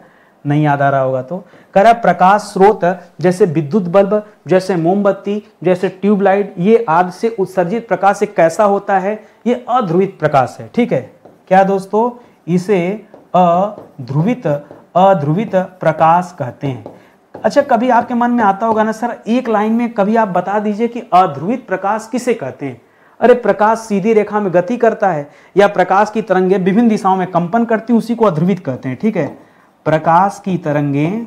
S1: नहीं याद आ रहा होगा तो। कह रहा प्रकाश स्रोत जैसे विद्युत बल्ब, जैसे मोमबत्ती, जैसे ट्यूबलाइट, ये आदि से उत्सर्जित प्रकाश एक कैसा होता है? ये अध्रुवित प्रकाश है, ठीक है। क्या दोस्तों? इसे अध्रुवित प्रकाश कहते हैं। अच्छा, कभी आपके मन में आता होगा ना, सर एक लाइन में कभी आप बता दीजिए कि अध्रुवित प्रकाश किसे कहते हैं? अरे प्रकाश सीधी रेखा में गति करता है, या प्रकाश की तरंगें विभिन्न दिशाओं में कंपन करती, उसी को अध्रुवित कहते हैं, ठीक है। प्रकाश की तरंगें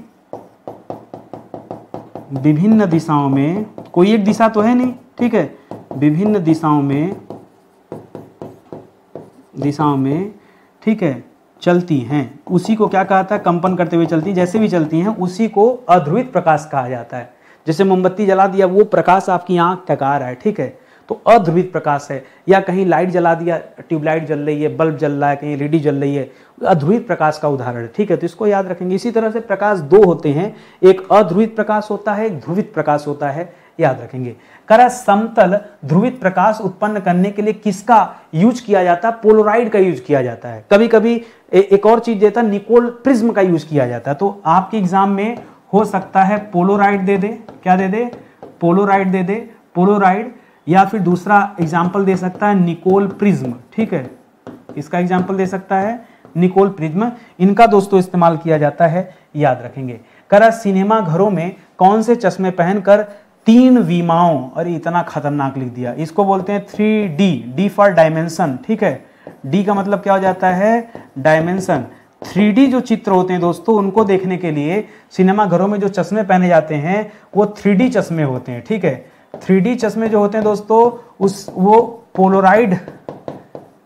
S1: विभिन्न दिशाओं में, कोई एक दिशा तो है नहीं, ठीक है, विभिन्न दिशाओं में, ठीक है, चलती हैं, उसी को क्या कहता है? कंपन करते हुए चलती, जैसे भी चलती हैं उसी को अध्रुवित प्रकाश कहा जाता है। जैसे मोमबत्ती जला दिया, वो प्रकाश आपकी आंख टका रहा है, ठीक है, तो अध्रुवित प्रकाश है। या कहीं लाइट जला दिया, ट्यूबलाइट जल रही है, बल्ब जल रहा है, कहीं एलईडी जल रही है, अध्रुवित प्रकाश का उदाहरण है, ठीक है। तो इसको याद रखेंगे। इसी तरह से प्रकाश 2 होते हैं, एक अध्रुवित प्रकाश होता है, एक ध्रुवित प्रकाश होता है, याद रखेंगे। करा समतल ध्रुवित प्रकाश उत्पन्न करने के लिए किसका यूज किया जाता है? पोलराइड का यूज किया जाता है। कभी कभी एक और चीज देता है, निकोल प्रिज्म का यूज किया जाता है। तो आपके एग्जाम में हो सकता है पोलराइड दे दे, क्या दे दे? पोलराइड दे दे, पोलराइड, या फिर दूसरा एग्जाम्पल दे सकता है निकोल प्रिज्म, ठीक है। इसका एग्जाम्पल दे सकता है निकोल प्रिज्म। इनका दोस्तों इस्तेमाल किया जाता है, याद रखेंगे। करा सिनेमा घरों में कौन से चश्मे पहनकर 3 विमाओं, और इतना खतरनाक लिख दिया, इसको बोलते हैं 3D, डी फॉर डायमेंशन, ठीक है। डी का मतलब क्या हो जाता है? डायमेंशन। 3D जो चित्र होते हैं दोस्तों, उनको देखने के लिए सिनेमा घरों में जो चश्मे पहने जाते हैं वो 3D चश्मे होते हैं, ठीक है। 3D चश्मे जो होते हैं दोस्तों, वो पोलराइड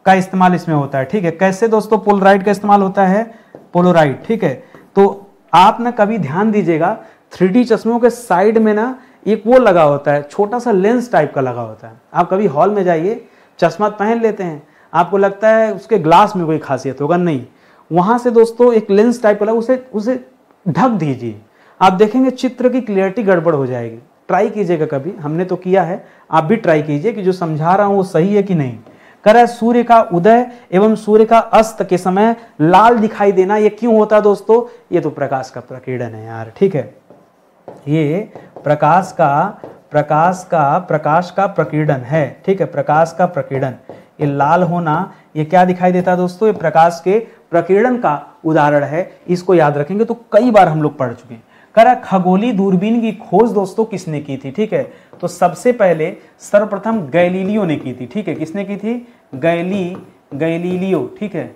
S1: का इस्तेमाल इसमें होता है, ठीक है। कैसे दोस्तों पोलराइड का इस्तेमाल होता है? पोलराइड, ठीक है। तो आप ना कभी ध्यान दीजिएगा, 3D चश्मों के साइड में ना एक वो लगा होता है, छोटा सा लेंस टाइप का लगा होता है। आप कभी हॉल में जाइए, चश्मा पहन लेते हैं, आपको लगता है उसके ग्लास में कोई खासियत होगा, नहीं, वहां से दोस्तों एक लेंस टाइप का लगा, उसे ढक दीजिए, आप देखेंगे चित्र की क्लियरिटी गड़बड़ हो जाएगी। ट्राई कीजिएगा कभी, हमने तो किया है, आप भी ट्राई कीजिए कि जो समझा रहा हूं वो सही है कि नहीं। कह सूर्य का उदय एवं सूर्य का अस्त के समय लाल दिखाई देना, ये क्यों होता है दोस्तों? ये तो प्रकाश का प्रकीर्णन है यार, ठीक है। ये प्रकाश का प्रकीर्णन है, ठीक है, प्रकाश का प्रकीर्णन। ये लाल होना, ये क्या दिखाई देता है दोस्तों? ये प्रकाश के प्रकीर्णन का उदाहरण है। इसको याद रखेंगे तो कई बार हम लोग पढ़ चुके हैं। करा खगोलीय दूरबीन की खोज दोस्तों किसने की थी? ठीक है, तो सबसे पहले सर्वप्रथम गैलीलियो ने की थी। ठीक है, किसने की थी? गैलीलियो। ठीक है,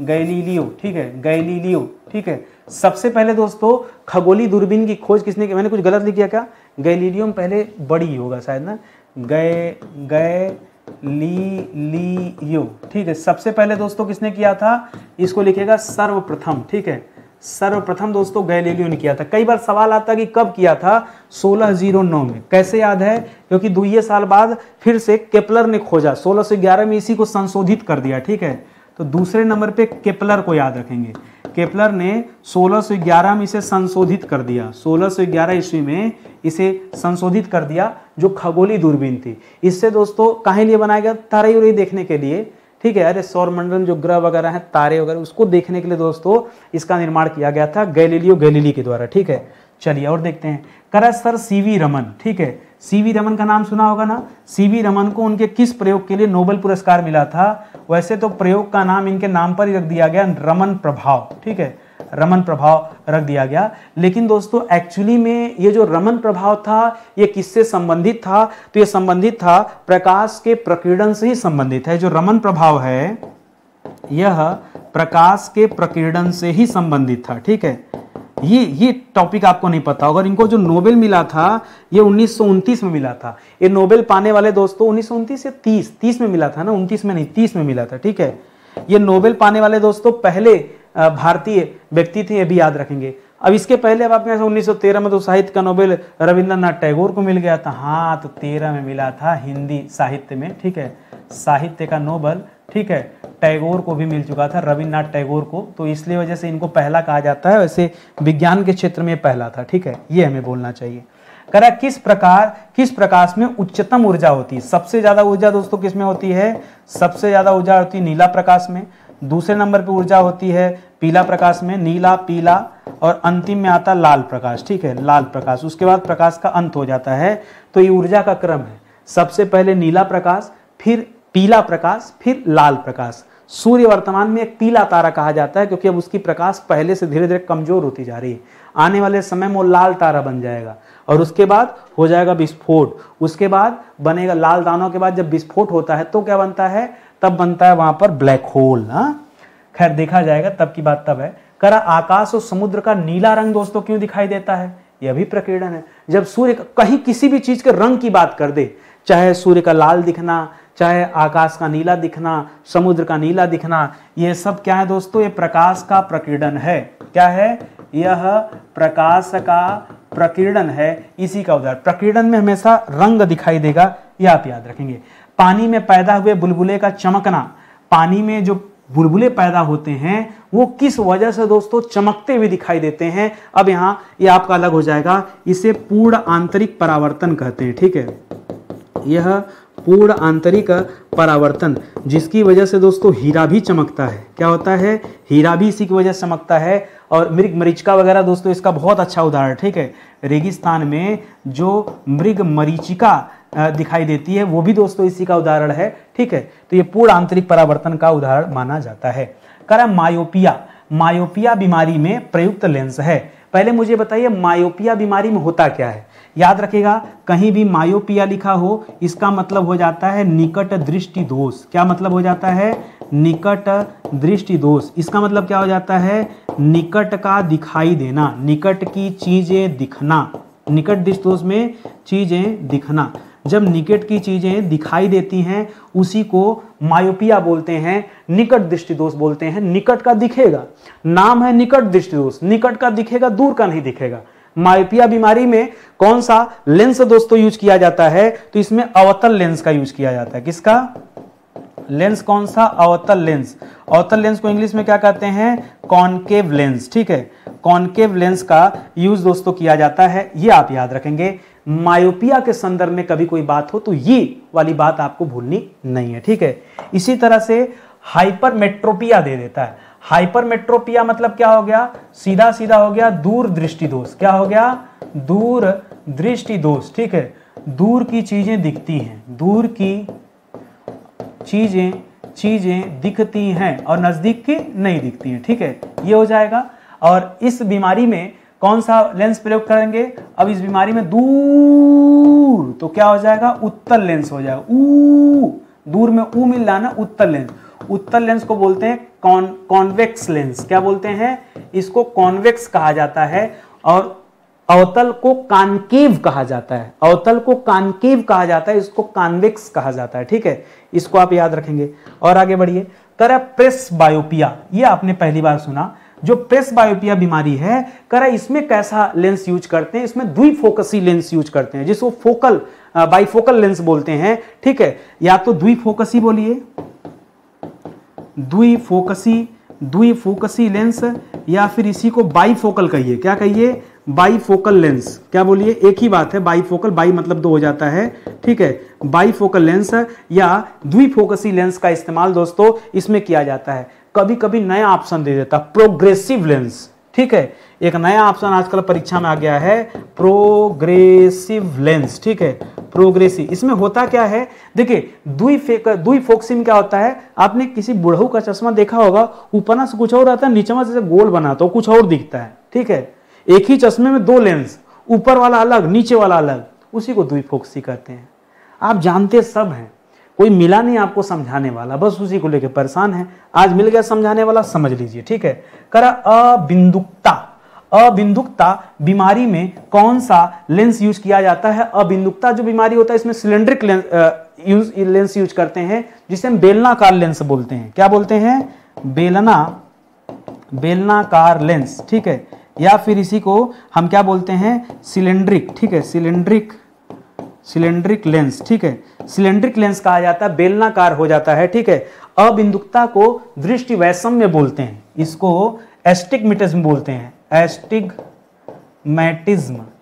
S1: गैलीलियो। ठीक है, गैलीलियो। ठीक है, सबसे पहले दोस्तों खगोलीय दूरबीन की खोज किसने की? मैंने कुछ गलत लिख दिया क्या? गैलीलियो में पहले बड़ी होगा शायद ना, गैलीलियो, ठीक है। सबसे पहले दोस्तों किसने किया था, इसको लिखेगा सर्वप्रथम, ठीक है। सर्वप्रथम दोस्तों गैलीलियो ने किया था। कई बार सवाल आता है कि कब किया था, 1609 में। कैसे याद है, क्योंकि 2 साल बाद फिर से केपलर ने खोजा, 1611 में इसी को संशोधित कर दिया, ठीक है। तो दूसरे नंबर पे केपलर को याद रखेंगे। केपलर ने 1611 में इसे संशोधित कर दिया, 1611 ईस्वी में इसे संशोधित कर दिया, जो खगोलीय दूरबीन थी। इससे दोस्तों काहे लिए बनाया गया, तारे उरे देखने के लिए, ठीक है। अरे सौरमंडल जो ग्रह वगैरह हैं, तारे वगैरह, उसको देखने के लिए दोस्तों इसका निर्माण किया गया था गैलीलियो गैलीली के द्वारा, ठीक है। चलिए और देखते हैं। करा सर सीवी रमन, ठीक है। सीवी रमन का नाम सुना होगा ना। सीवी रमन को उनके किस प्रयोग के लिए नोबेल पुरस्कार मिला था। वैसे तो प्रयोग का नाम इनके नाम पर ही रख दिया गया, रमन प्रभाव, ठीक है। रमन प्रभाव रख दिया गया। लेकिन दोस्तों एक्चुअली में ये जो रमन प्रभाव था, ये किससे संबंधित था, तो ये संबंधित था प्रकाश के प्रकीर्णन से ही संबंधित है। जो रमन प्रभाव है यह प्रकाश के प्रकीर्णन से ही संबंधित था, ठीक है। ये टॉपिक आपको नहीं पता होगा। इनको जो नोबेल मिला था ये 1929 में मिला था। ये नोबेल पाने वाले दोस्तों 1929 या 30 में मिला था ना, 29 में नहीं 30 में मिला था, ठीक है। ये नोबेल पाने वाले दोस्तों पहले भारतीय व्यक्ति थे, ये भी याद रखेंगे। अब इसके पहले अब आपके 1913 में तो साहित्य का नोबेल रविंद्रनाथ टैगोर को मिल गया था। हाँ, तो 13 में मिला था हिंदी साहित्य में, ठीक है। साहित्य का नोबेल, ठीक है, टैगोर को भी मिल चुका था, रविंद्रनाथ टैगोर को, तो इसलिए वजह से इनको पहला कहा जाता है। वैसे विज्ञान के क्षेत्र में पहला था, ठीक है, ये हमें बोलना चाहिए। करा किस प्रकाश में उच्चतम ऊर्जा होती है। सबसे ज्यादा ऊर्जा दोस्तों किस में होती है, सबसे ज्यादा ऊर्जा होती है नीला प्रकाश में। दूसरे नंबर पे ऊर्जा होती है पीला प्रकाश में, नीला, पीला, और अंतिम में आता लाल प्रकाश, ठीक है, लाल प्रकाश। उसके बाद प्रकाश का अंत हो जाता है। तो ये ऊर्जा का क्रम है, सबसे पहले नीला प्रकाश, फिर पीला प्रकाश, फिर लाल प्रकाश। सूर्य वर्तमान में एक पीला तारा कहा जाता है, क्योंकि अब उसकी प्रकाश पहले से धीरे धीरे कमजोर होती जा रही है। आने वाले समय में वो लाल तारा बन जाएगा, और उसके बाद हो जाएगा विस्फोट। उसके बाद बनेगा लाल दानों के बाद जब विस्फोट होता है तो क्या बनता है, तब बनता है वहां पर ब्लैक होल। खैर देखा जाएगा, तब की बात तब है। करा आकाश और समुद्र का नीला रंग दोस्तों क्यों दिखाई देता है, यह भी प्रकीर्णन है। जब सूर्य कहीं किसी भी चीज के रंग की बात कर दे, चाहे सूर्य का लाल दिखना, चाहे आकाश का नीला दिखना, समुद्र का नीला दिखना, ये सब क्या है दोस्तों, ये प्रकाश का प्रकीर्णन है। क्या है, यह प्रकाश का प्रकीर्णन है। इसी का उदाहरण, प्रकीर्णन में हमेशा रंग दिखाई देगा, यह आप याद रखेंगे। पानी में पैदा हुए बुलबुले का चमकना, पानी में जो बुलबुले पैदा होते हैं वो किस वजह से दोस्तों चमकते हुए दिखाई देते हैं। अब यहाँ ये आपका अलग हो जाएगा, इसे पूर्ण आंतरिक परावर्तन कहते हैं, ठीक है। यह पूर्ण आंतरिक परावर्तन, जिसकी वजह से दोस्तों हीरा भी चमकता है। क्या होता है, हीरा भी इसी की वजह से चमकता है। और मृग मरीचिका वगैरह दोस्तों इसका बहुत अच्छा उदाहरण, ठीक है। रेगिस्तान में जो मृग मरीचिका दिखाई देती है वो भी दोस्तों इसी का उदाहरण है, ठीक है। तो ये पूर्ण आंतरिक परावर्तन का उदाहरण माना जाता है। करा मायोपिया, मायोपिया बीमारी में प्रयुक्त लेंस है। पहले मुझे बताइए मायोपिया बीमारी में होता क्या है। याद रखिएगा, कहीं भी मायोपिया लिखा हो इसका मतलब हो जाता है निकट दृष्टि दोष। क्या मतलब हो जाता है, निकट दृष्टि दोष। इसका मतलब क्या हो जाता है, निकट का दिखाई देना, निकट की चीजें दिखना। निकट दृष्टि दोष में चीजें दिखना, जब निकट की चीजें दिखाई देती हैं उसी को मायोपिया बोलते हैं, निकट दृष्टि दोष बोलते हैं। निकट का दिखेगा, नाम है निकट दृष्टि दोष, निकट का दिखेगा, दूर का नहीं दिखेगा। मायोपिया बीमारी में कौन सा लेंस दोस्तों यूज किया जाता है, तो इसमें अवतल लेंस का यूज किया जाता है। किसका लेंस, कौन सा, अवतल लेंस। अवतल लेंस को इंग्लिश में क्या कहते हैं, कॉनकेव लेंस, ठीक है। कॉनकेव लेंस का यूज दोस्तों किया जाता है, ये आप याद रखेंगे। मायोपिया के संदर्भ में कभी कोई बात हो तो ये वाली बात आपको भूलनी नहीं है, ठीक है। इसी तरह से हाइपरमेट्रोपिया दे देता है। हाइपरमेट्रोपिया मतलब क्या हो गया, सीधा सीधा हो गया दूर दृष्टि दोष। क्या हो गया, दूर दृष्टि दोष, ठीक है। दूर की चीजें दिखती हैं, दूर की चीजें दिखती हैं और नजदीक की नहीं दिखती हैं, ठीक है, ये हो जाएगा। और इस बीमारी में कौन सा लेंस प्रयोग करेंगे, अब इस बीमारी में दूर, तो क्या हो जाएगा, उत्तल लेंस हो जाएगा। दूर में ऊ मिल रहा ना, उत्तल लेंस। उत्तल लेंस को बोलते हैं कॉन्वेक्स लेंस। क्या बोलते हैं, इसको कॉन्वेक्स कहा जाता है। और अवतल को कॉनकेव कहा जाता है, अवतल को कॉनकेव कहा जाता है, इसको कॉन्वेक्स कहा जाता है। ठीक है, इसको आप याद रखेंगे। और आगे बढ़िए, करा प्रेसबायोपिया, ये आपने पहली बार सुना। जो प्रेसबायोपिया बीमारी है, करा इसमें कैसा लेंस यूज करते हैं, इसमें द्विफोकसी लेंस यूज करते हैं, जिसको फोकल बाइफोकल लेंस बोलते हैं। ठीक है, या तो द्विफोकसी बोलिए, द्विफोकसी लेंस, या फिर इसी को बाइफोकल कहिए। क्या कहिए? Bifocal lens. क्या बोलिए? एक ही बात है, बाइफोकल, बाई मतलब दो हो जाता है। ठीक है, बाइफोकल लेंस या द्विफोकसी लेंस का इस्तेमाल दोस्तों इसमें किया जाता है। कभी कभी नया ऑप्शन दे देता, प्रोग्रेसिव लेंस। ठीक है, एक नया ऑप्शन आजकल परीक्षा में आ गया है, प्रोग्रेसिव लेंस। ठीक है, प्रोग्रेसिव। इसमें होता क्या है, देखिए द्विफोकसी में क्या होता है, आपने किसी बुढ़ऊ का चश्मा देखा होगा, ऊपर से कुछ और आता है, नीचे से गोल बनाता हो, कुछ और दिखता है। ठीक है, एक ही चश्मे में दो लेंस, ऊपर वाला अलग, नीचे वाला अलग, उसी को द्विफोकसी कहते हैं। आप जानते सब हैं, कोई मिला नहीं आपको समझाने वाला, बस उसी को लेकर परेशान है। आज मिल गया समझाने वाला, समझ लीजिए। ठीक है, करा अबिंदुकता। अबिंदुकता बीमारी में कौन सा लेंस यूज किया जाता है? अबिंदुकता जो बीमारी होता है, इसमें सिलेंड्रिक लेंस यूज करते हैं, जिसे हम बेलनाकार लेंस बोलते हैं। क्या बोलते हैं? बेलनाकार लेंस। ठीक है, या फिर इसी को हम क्या बोलते हैं? सिलेंड्रिक। ठीक है, सिलेंड्रिक लेंस। ठीक है, सिलेंड्रिक लेंस कहा जाता है, बेलनाकार हो जाता है। ठीक है, अबिंदुकता को दृष्टि वैषम्य बोलते हैं, इसको एस्टिग्मेटिज्म बोलते हैं, एस्टिग्मेटिज्म।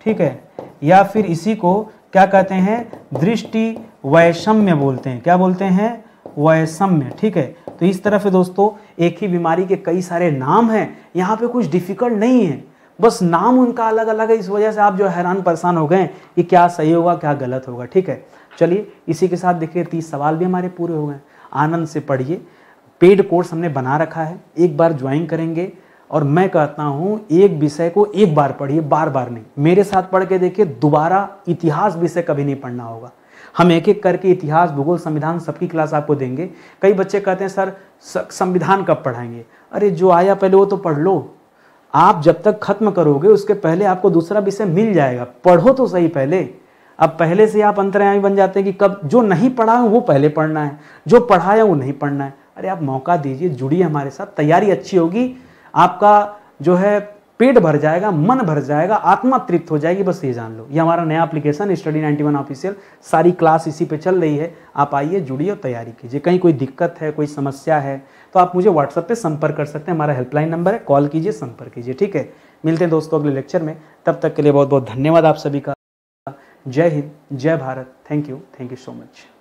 S1: ठीक है, या फिर इसी को क्या कहते हैं? दृष्टि वैषम्य बोलते हैं। क्या बोलते हैं? वैषम्य। ठीक है, तो इस तरह से दोस्तों एक ही बीमारी के कई सारे नाम हैं, यहाँ पे कुछ डिफिकल्ट नहीं है, बस नाम उनका अलग अलग है। इस वजह से आप जो हैरान परेशान हो गए कि क्या सही होगा क्या गलत होगा। ठीक है, चलिए इसी के साथ देखिए 30 सवाल भी हमारे पूरे हो गए। आनंद से पढ़िए, पेड कोर्स हमने बना रखा है, एक बार ज्वाइन करेंगे। और मैं कहता हूँ एक विषय को एक बार पढ़िए, बार बार नहीं। मेरे साथ पढ़ के देखिए, दोबारा इतिहास विषय कभी नहीं पढ़ना होगा। हम एक एक करके इतिहास, भूगोल, संविधान सबकी क्लास आपको देंगे। कई बच्चे कहते हैं सर संविधान कब पढ़ाएंगे? अरे जो आया पहले वो तो पढ़ लो। आप जब तक खत्म करोगे उसके पहले आपको दूसरा विषय मिल जाएगा, पढ़ो तो सही पहले। अब पहले से आप अंतर्यामी बन जाते हैं कि कब जो नहीं पढ़ा है वो पहले पढ़ना है, जो पढ़ा है वो नहीं पढ़ना है। अरे आप मौका दीजिए, जुड़िए हमारे साथ, तैयारी अच्छी होगी, आपका जो है पेट भर जाएगा, मन भर जाएगा, आत्मा तृप्त हो जाएगी। बस ये जान लो, ये हमारा नया एप्लीकेशन स्टडी 91 ऑफिशियल, सारी क्लास इसी पे चल रही है। आप आइए, जुड़िए और तैयारी कीजिए। कहीं कोई दिक्कत है, कोई समस्या है तो आप मुझे व्हाट्सएप पे संपर्क कर सकते हैं, हमारा हेल्पलाइन नंबर है, कॉल कीजिए, संपर्क कीजिए। ठीक है, मिलते हैं दोस्तों अगले लेक्चर में, तब तक के लिए बहुत बहुत धन्यवाद आप सभी का। जय हिंद, जय Bharat, thank you so much.